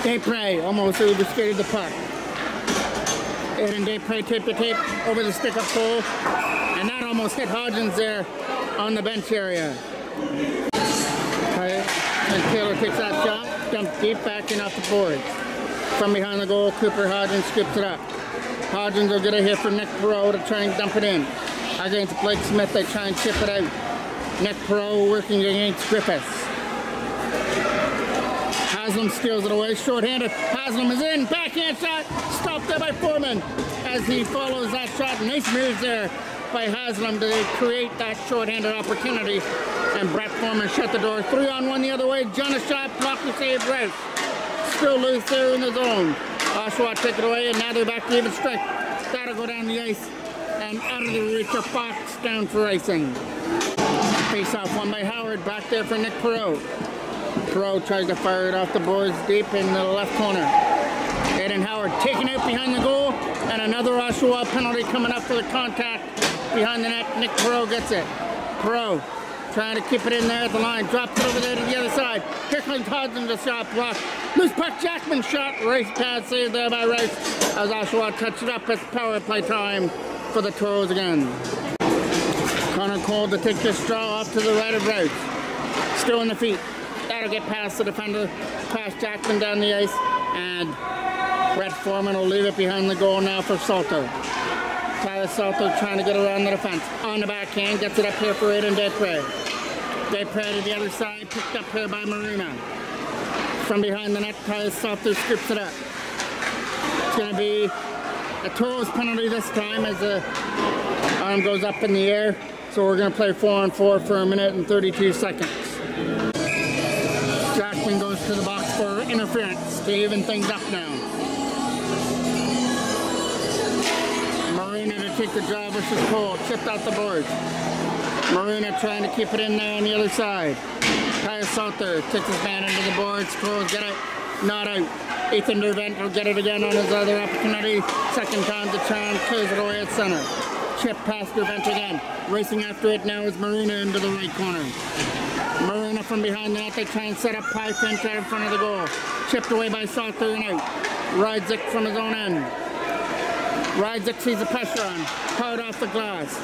Desprez almost overskated the puck. Aiden Desprez taped the tape over the stick-up goal, and that almost hit Hodgins there on the bench area. And Taylor takes that shot, dumped deep back in off the boards. From behind the goal, Cooper Hodgins scoops it up. Hodgins will get a hit from Nick Perot to try and dump it in. Against Blake Smith, they try and chip it out. Nick Perot working against Griffiths. Haslam steals it away, short-handed. Haslam is in, backhand shot, stopped there by Foreman as he follows that shot. Nice moves there by Haslam to create that short-handed opportunity. And Brett Foreman shut the door. 3-on-1 the other way. Jonas shot, blocked the save, Rouse. Still loose there in the zone. Oshawa take it away, and now they're back to even strike. That'll go down the ice and out of the reach of Fox, down for icing. Face-off one by Howard, back there for Nick Perot. Perot tries to fire it off the boards deep in the left corner. Aiden Howard taken out behind the goal, and another Oshawa penalty coming up for the contact behind the net. Nick Perot gets it. Perot trying to keep it in there at the line, drops it over there to the other side. Here comes Hodgins, a shot block. Loose puck, Jackman shot, race pad saved there by Rice as Oshawa touched it up. It's power play time for the Toros again. Connor Cole to take this draw off to the right of Rice. Still in the feet. That'll get past the defender, past Jackman down the ice, and Brett Foreman will leave it behind the goal now for Salter. Tyler Salter trying to get around the defense. On the backhand, gets it up here for Aiden Desprez. Desprez to the other side, picked up here by Marina. From behind the net, Tyler Salter scoops it up. It's going to be a Toros penalty this time as the arm goes up in the air. So we're going to play 4-on-4 for a minute and 32 seconds. Jackman goes to the box for interference to even things up now. Marina to take the draw versus Cole, chipped out the boards. Marina trying to keep it in there on the other side. Tyler Salter takes his man into the boards. Toros get it, not out. Ethan Dervent will get it again on his other opportunity. Second time to try and clears it away at center. Chip past Dervent again. Racing after it now is Marina into the right corner. Marina from behind the net, they try and set up high fence out in front of the goal. Chipped away by Salter and out. Rydzik from his own end. Rydzik sees the pressure on. Hard off the glass.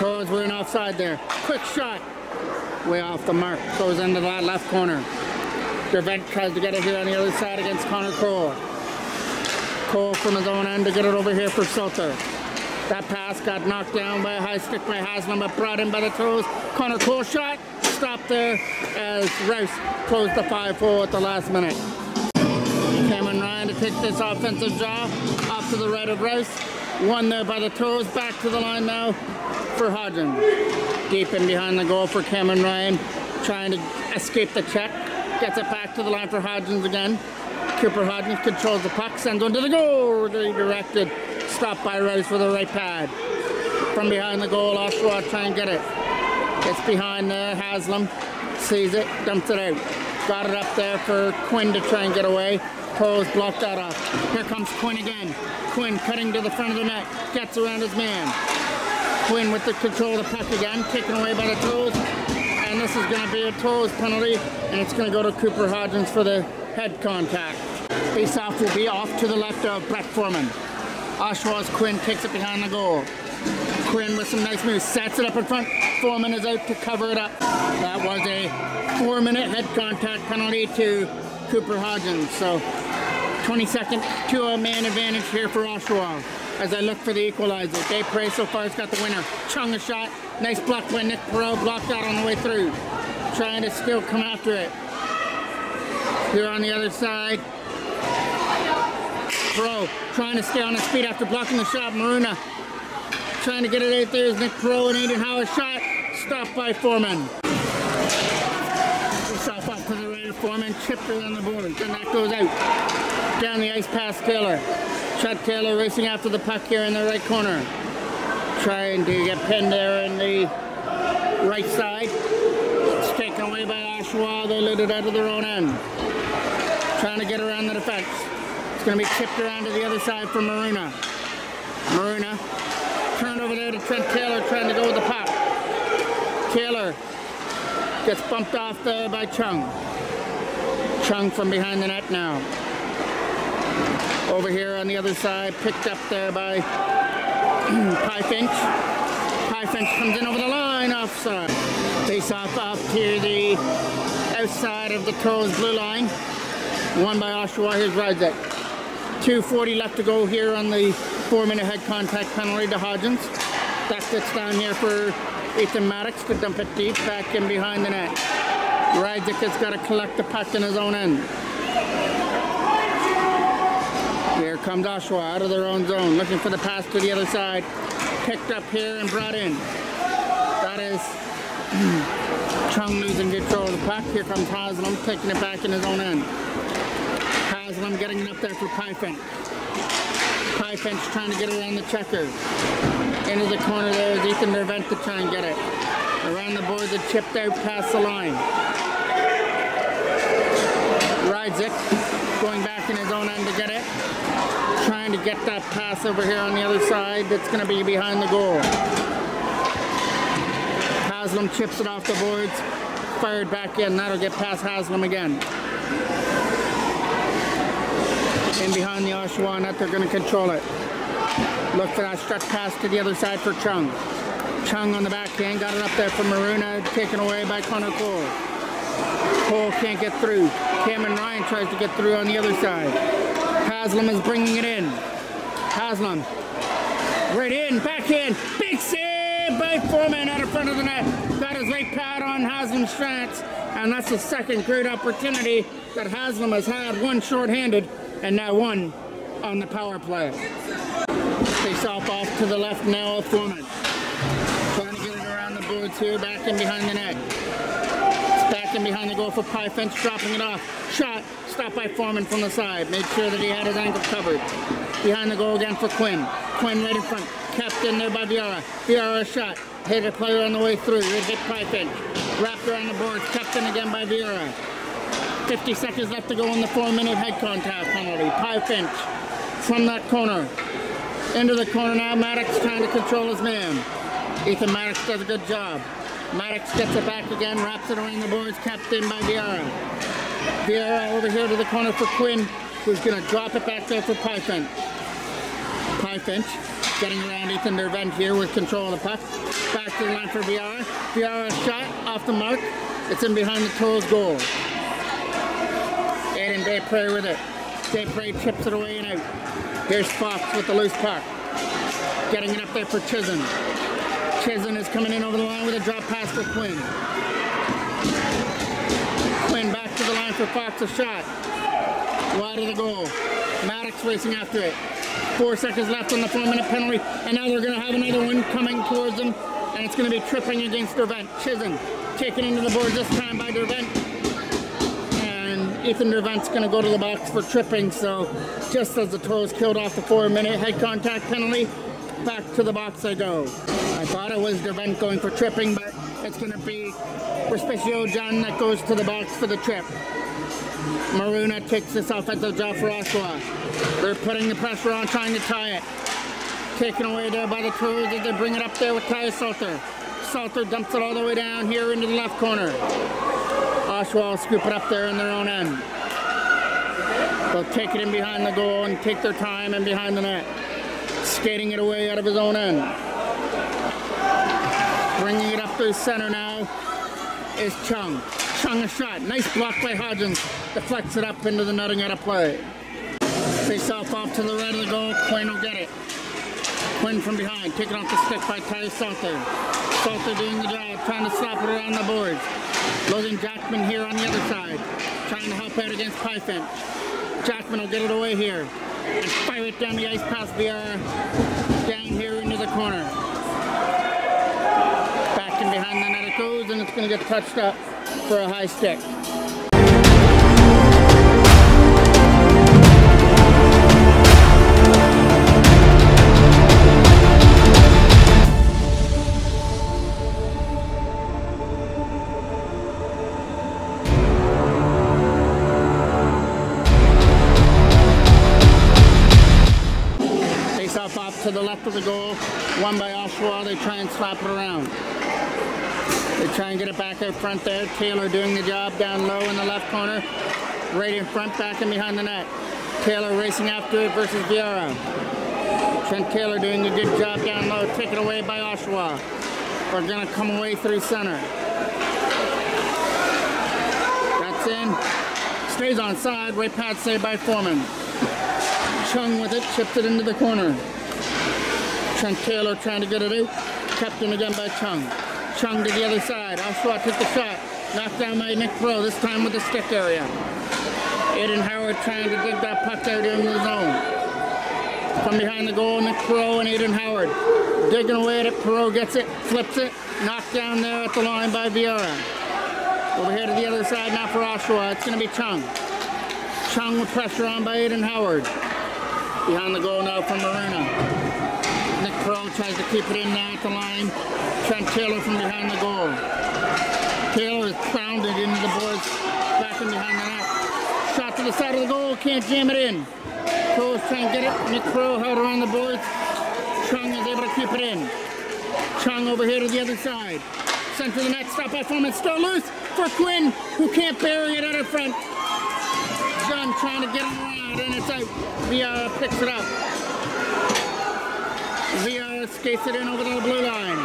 Toros were in offside there. Quick shot. Way off the mark. Goes into that left corner. Dervent tries to get it here on the other side against Connor Cole. Cole from his own end to get it over here for Salter. That pass got knocked down by a high stick by Haslam, but brought in by the Toros. Connor Cole shot, stopped there as Rouse closed the 5-4 at the last minute. Cameron Ryan to take this offensive draw off to the right of Rouse. One there by the Toros, back to the line now for Hodgins. Deep in behind the goal for Cameron Ryan, trying to escape the check. Gets it back to the line for Hodgins again. Cooper Hodgins controls the puck, sends one to the goal, redirected. Stopped by Rouse for the right pad. From behind the goal, Oshawa try and get it. It's behind there, Haslam sees it, dumps it out. Got it up there for Quinn to try and get away. Toros blocked that off. Here comes Quinn again. Quinn cutting to the front of the net, gets around his man. Quinn with the control of the puck again, taken away by the Toros. And this is going to be a Toros penalty, and it's going to go to Cooper Hodgins for the head contact. Face-off will be off to the left of Brett Foreman. Oshawa's Quinn takes it behind the goal. Quinn with some nice moves, sets it up in front. Foreman is out to cover it up. That was a 4-minute head contact penalty to Cooper Hodgins. So 22nd to a man advantage here for Oshawa as I look for the equalizer. Desprez so far has got the winner. Chung a shot. Nice block by Nick Perot, blocked out on the way through. Trying to still come after it. Here on the other side. Perot trying to stay on his feet after blocking the shot. Maruna trying to get it out there as Nick Perot and Aiden Howard shot. Stopped by Foreman. Yourself up to the right of Foreman. Chipped it on the board. And that goes out. Down the ice past Taylor. Chad Taylor racing after the puck here in the right corner. Trying to get pinned there in the right side. It's taken away by Oshawa. They lit it out of their own end. Trying to get around the defense. going to be chipped around to the other side for Maruna. Maruna turned over there to Trent Taylor, trying to go with the puck. Taylor gets bumped off there by Chung. Chung from behind the net now. Over here on the other side, picked up there by Piefinch. Piefinch comes in over the line, offside. Face off to the outside of the Toros blue line. Won by Oshawa. Here's Dec. 2:40 left to go here on the 4-minute head contact penalty to Hodgins. That gets down here for Ethan Maddox to dump it deep back in behind the net. Dec has got to collect the puck in his own end. Here comes Oshawa out of their own zone, looking for the pass to the other side. Picked up here and brought in. That is Chung losing control of the puck. Here comes Haslam taking it back in his own end. Haslam getting it up there for Piefinch. Piefinch trying to get around the checker. Into the corner there is Ethan Dervent to try and get it. Around the boards and chipped out past the line. Dec going back in his own end to get it. Trying to get that pass over here on the other side that's going to be behind the goal. Haslam chips it off the boards. Fired back in. That'll get past Haslam again. In behind the Oshawa net, they're going to control it. Look for that stretch pass to the other side for Chung. Chung on the backhand, got it up there for Maruna, taken away by Connor Cole. Cole can't get through. Cameron Ryan tries to get through on the other side. Haslam is bringing it in. Haslam, right in, back in, big save by Foreman out of front of the net. Got his right pad on Haslam's stance, and that's the second great opportunity that Haslam has had, one short-handed, and now one on the power play. Face off to the left now of Foreman. Trying to get it around the boards here, back in behind the net. It's back in behind the goal for Piefinch, dropping it off. Shot, stopped by Foreman from the side. Made sure that he had his ankle covered. Behind the goal again for Quinn. Quinn right in front. Kept in there by Viera. Viera shot. Hit a player on the way through. It hit Piefinch. Wrapped around the boards. Kept in again by Viera. 50 seconds left to go in the 4-minute head contact penalty. Piefinch from that corner. Into the corner now. Maddox trying to control his man. Ethan Maddox does a good job. Maddox gets it back again. Wraps it around the boards. Kept in by Viera. Viera over here to the corner for Quinn, who's going to drop it back there for Piefinch. Piefinch getting around Ethan Dervent here with control of the puck. Back to the line for Viera. Viera shot off the mark. It's in behind the Toros goal. Aiden Desprez with it. Desprez chips it away and out. Here's Fox with the loose puck. Getting it up there for Chisholm. Chisholm is coming in over the line with a drop pass for Quinn. Quinn back to the line for Fox, a shot. Wide of the goal. Maddox racing after it. 4 seconds left on the 4-minute penalty, and now they're going to have another one coming towards them, and it's going to be tripping against Dervent. Chisholm taken into the board this time by Dervent, and Ethan Dervent's going to go to the box for tripping, so just as the Toros killed off the 4-minute head contact penalty, back to the box they go. I thought it was Dervent going for tripping, but it's going to be Respicio John that goes to the box for the trip. Maruna takes this offensive job for Oshawa. They're putting the pressure on, trying to tie it. Taken away there by the Toros as they bring it up there with Ty Salter. Salter dumps it all the way down here into the left corner. Oshawa will scoop it up there in their own end. They'll take it in behind the goal and take their time in behind the net. Skating it away out of his own end. Bringing it up to the center now is Chung. Chung a shot. Nice block by Hodgins. Deflects it up into the netting out of play. Face off to the right of the goal. Quinn will get it. Quinn from behind. Taken off the stick by Ty Salter. Salter doing the job. Trying to slap it around the boards. Logan Jackman here on the other side. Trying to help out against Piefinch. Jackman will get it away here. And fire it down the ice past Viera. Down here into the corner. Back in behind the net it goes, and it's going to get touched up for a high stick. to the left of the goal, one by Oshawa. They try and slap it around. They try and get it back out front there. Taylor doing the job down low in the left corner. Right in front, back and behind the net. Taylor racing after it versus Vieira. Trent Taylor doing a good job down low, taken away by Oshawa. We're gonna come away through center. That's in. Stays on side, right pad saved by Foreman. Chung with it, chipped it into the corner. Trent Taylor trying to get it out. Kept in again by Chung. Chung to the other side. Oshawa took the shot. Knocked down by Nick Pro, this time with the stick area. Aiden Howard trying to dig that puck out into the zone. From behind the goal, Nick Pro and Aiden Howard. Digging away at it, Pro gets it, flips it. Knocked down there at the line by Vieira. Over here to the other side now for Oshawa. It's going to be Chung. Chung with pressure on by Aiden Howard. Behind the goal now from Marina. Nick Pro tries to keep it in now at the line. Trent Taylor from behind the goal. Taylor is pounded into the boards, back in behind the net. Shot to the side of the goal, can't jam it in. Pro's trying to get it. Nick Pro held around the boards. Chung is able to keep it in. Chung over here to the other side. Sent to the net, stopped by Foreman, still loose for Quinn, who can't bury it out of front. John trying to get it around, and it's out. Vieira picks it up. Vieira skates it in over the blue line.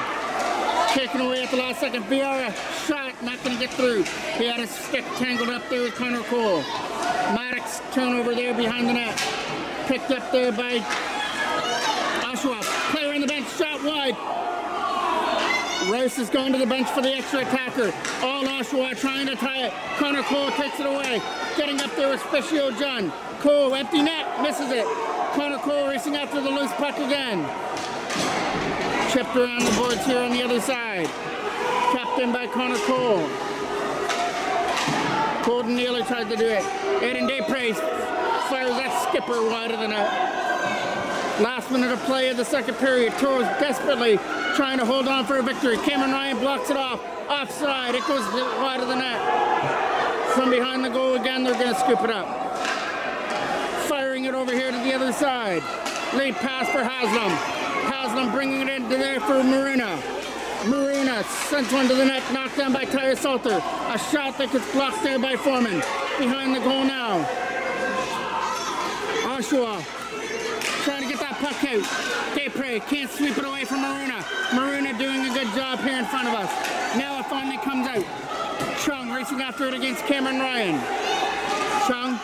Taken away at the last second. Vieira shot, not going to get through. He had his stick tangled up there with Connor Cole. Maddox turnover there behind the net. Picked up there by Oshawa. Player on the bench, shot wide. Rice is going to the bench for the extra attacker. All Oshawa trying to tie it. Connor Cole takes it away. Getting up there with Spicio John. Cole, empty net, misses it. Connor Cole racing after the loose puck again. Chipped around the boards here on the other side. Kept in by Connor Cole. Colton Neely tried to do it. Aiden Desprez fires that skipper wide of the net. Last minute of play of the second period. Toros desperately trying to hold on for a victory. Cameron Ryan blocks it off. Offside. It goes wide of the net. From behind the goal again, they're going to scoop it up. Firing it over here to the other side. Lead pass for Haslam. Haslam bringing it into there for Marina. Marina sends one to the net, knocked down by Tyre Salter. A shot that gets blocked there by Foreman. Behind the goal now. Oshawa trying to get that puck out. Desprez can't sweep it away from Marina. Marina doing a good job here in front of us. Now it finally comes out. Chung racing after it against Cameron Ryan. Chung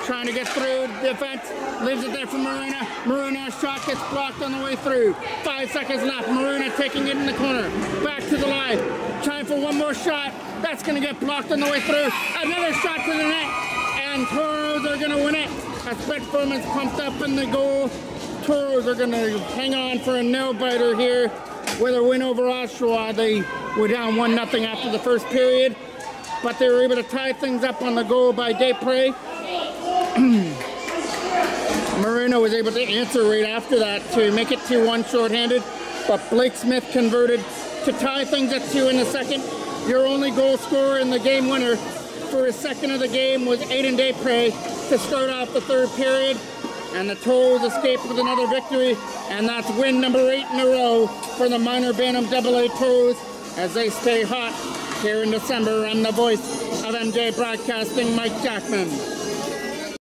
trying to get through the defense, leaves it there for Marina. Marina's shot gets blocked on the way through. 5 seconds left. Marina taking it in the corner. Back to the line. Time for one more shot. That's going to get blocked on the way through. Another shot to the net. And Toros are going to win it. As Brett Foreman's pumped up in the goal. Toros are going to hang on for a nail-biter here with a win over Oshawa. They were down 1-0 after the first period. But they were able to tie things up on the goal by Desprez. Marino was able to answer right after that to make it 2-1 shorthanded, but Blake Smith converted to tie things at 2 in the second. Your only goal scorer in the game winner for his second of the game was Aiden Desprez to start off the third period, and the Toros escaped with another victory, and that's win number 8 in a row for the minor Bantam AA Toros as they stay hot here in December. I'm the voice of MJ Broadcasting, Mike Jackman.